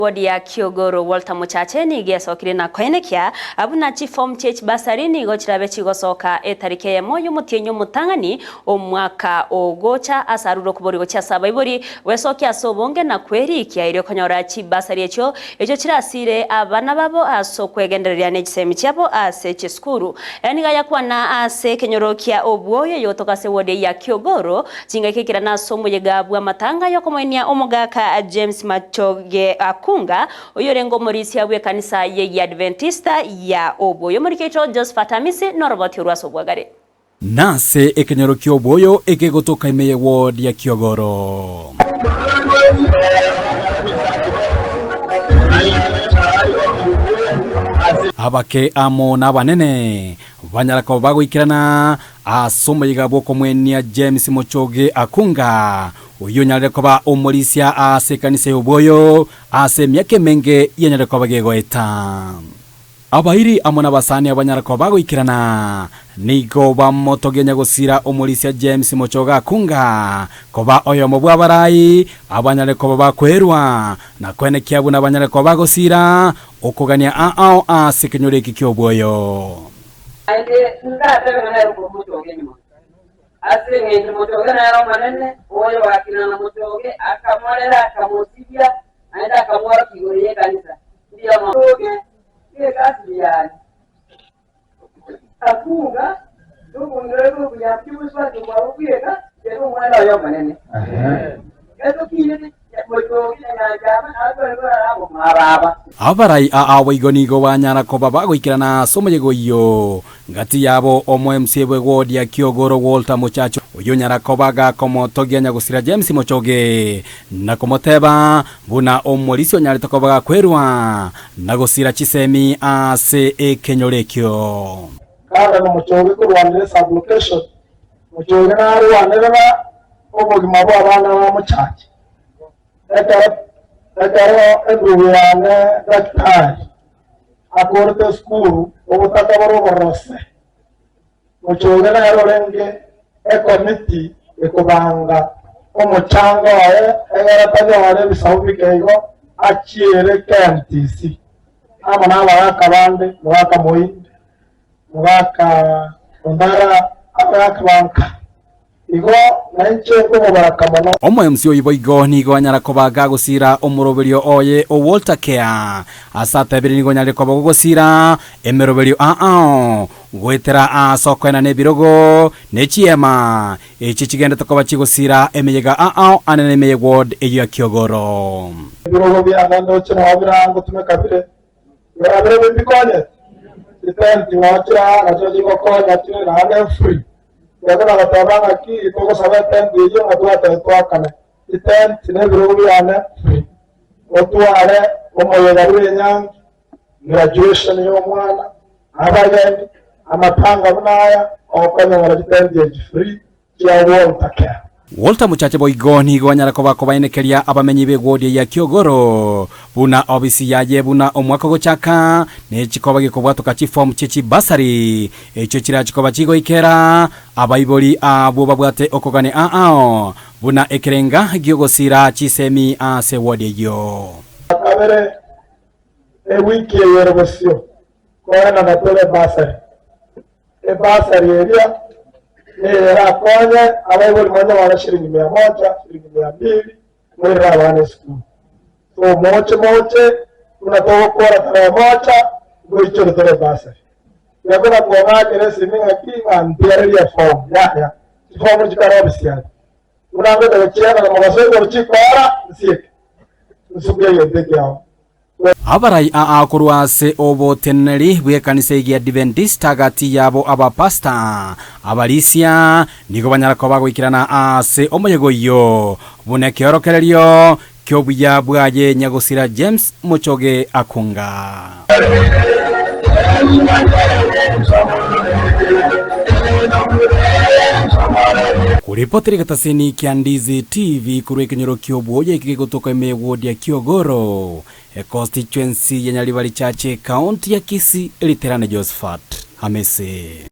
Wodi ya Kiogoro Walter Muchache ni gesokire na koenekia abuna chifom chech basarini gochirabe chigosoka etarike ya moyo mutienyo mutangani omwaka ogocha asaruro kubori gocha sabaibori wesokia sobonge na kweri kiaire konyora chibasari echo chirasire abana babo asokwegendereria nechisemi chabo ase chiskuru yani gaya kwana ase kenyorokia obwoye yotoka se wodi ya Kiogoro chingakikira na somo yegabwa matanga yokomwenia omogaka James Machoge Akunga oyorengo morisi ya kanisa ye Adventista ya Obwoyo murikecho Josephat Amisi noroboti urwaso bwagare nase ekenyero kyobwoyo ekegotoka imeye ward ya Kiogoro abake amo n'abanene banyarako bagoikirana asomo yigabo komwenia James Machoge Akunga uyo nyareko koba omorisia ase kanisa y'Obwoyo ase myake menge yenyareko bagego eta abairi amona basani abanyarako bagoikirana nigo bamotogenya gusira omorisia James Machoge Akunga koba oyo mobwa barayi abanyareko bakwerwa na kwene kiabu na banyareko bagosira okugania ao ase kenyoreki ky'Obwoyo Asenge Machoge na yaro manene oyo wakina na Machoge akamwalera akamosibia aenda akamwara kigoriye kanisa ndio Machoge ile kasi yani Akunga ndugu ngero kuyakimuswa kwa ubiyeka yero mwana yo manene eto kile Machoge na jama abara abo maraba abarai awigonigo banyarako bagoikirana somo yegoyo ngati yabo omo MC ward ya Kiogoro Walter Muchache uyo nyarako baga komotogenya gusira James Machoge na komoteba buna omorisi nyarito kobaga kwerwa na gusira chisemi ase ekenyorekyo kada no Machoge ko rwandire sublocation Machoge na rwanira omugima bwa bana ba Muchache Ekaro edruwiane daktari akorte skuru obutaka boroborose Machoge na yarorenge ekomiti ekubanga omuchanga wae egaratanya wale bisawubikego achiere KMTC amana abaka bande mwaka moyinde mwaka ondara abaka banka igo nanche ko barakamana omo MC oyibo igo nigo anyarako baga gusira omuroberio oye o Walter Care asatebiri nigo nyareko bagosira emeroberio gwetera asokwena nebirogo nechiema echi chigenda tokoba chigosira emeyega anene meye ward eyo Kiogoro birogo byangando cyo wabirango tumekabire yarabire bikonye itenti wachira ajoji kokonya tine na hane free yakona batabanga ki toko sabete ndiyo atwata twakana itenti ne birogo byane free otware omoyega ruyenyangi graduation yo mwana abageni amapanga bunaya okanya baragitendeje free ya Walter Care Walter Muchache boigoni gwanyarako bakobaenekeria abamenyi be ward ya Kiogoro buna obisi yaje buna omwaka gochaka nechikoba gikobwatoka chifom chichi basari echo chira chikoba chigo ikera abaibori abo babwate okogane buna ekerenga giogosira chisemi ase ward yo abere wiki yerebosio kwa na batole basari basari eria rakonya abaibori mwana wala shilingi 100 shilingi 200 muri rabane school so moche unatoka kwa tarehe moja goicho tole basari yakona kwa kile siminga kinga ndiaria form ya form jikara bisiana unangoja kuchiana na mwaso kuchikora siek usubiye yendeke yao abarai akurwase oboteneri bwekanisa ya Adventista gati yabo abapasta abalisia nigo banyarako bagoikirana ase omoyegoyo bunekiorokererio kyobuya bwaye nyagosira James Machoge Akunga kuripoteri gataseni Kiandizi TV kurekenyero ky'Obwoyo kigotoka ime ward ya Kiogoro constituency ya Nyaribari Chache county ya Kisii Literane Josephat Amisi.